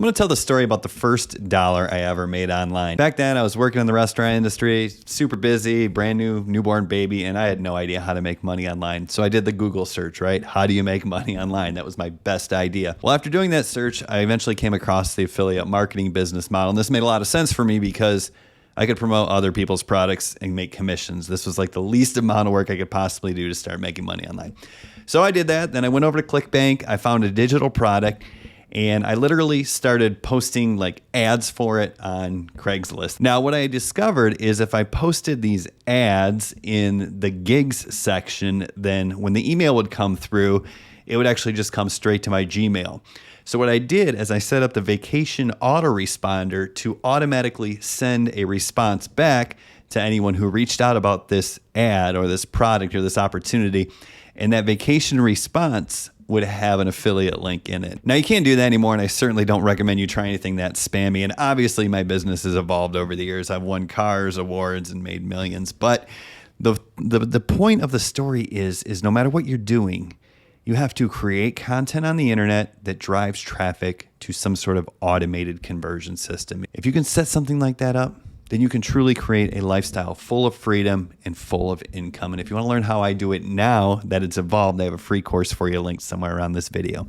I'm going to tell the story about the first dollar I ever made online. Back then, I was working in the restaurant industry, super busy, brand new newborn baby, and I had no idea how to make money online. So I did the Google search, right? How do you make money online? That was my best idea. Well, after doing that search, I eventually came across the affiliate marketing business model. And this made a lot of sense for me because I could promote other people's products and make commissions. This was like the least amount of work I could possibly do to start making money online. So I did that. Then I went over to ClickBank. I found a digital product. And I literally started posting like ads for it on Craigslist. Now, what I discovered is if I posted these ads in the gigs section, then when the email would come through, it would actually just come straight to my Gmail. So what I did is I set up the vacation autoresponder to automatically send a response back to anyone who reached out about this ad or this product or this opportunity. And that vacation response would have an affiliate link in it. Now, you can't do that anymore, and I certainly don't recommend you try anything that spammy. And obviously, my business has evolved over the years. I've won cars, awards, and made millions. But the point of the story is no matter what you're doing, you have to create content on the internet that drives traffic to some sort of automated conversion system. If you can set something like that up, then you can truly create a lifestyle full of freedom and full of income. And if you want to learn how I do it now that it's evolved, I have a free course for you linked somewhere around this video.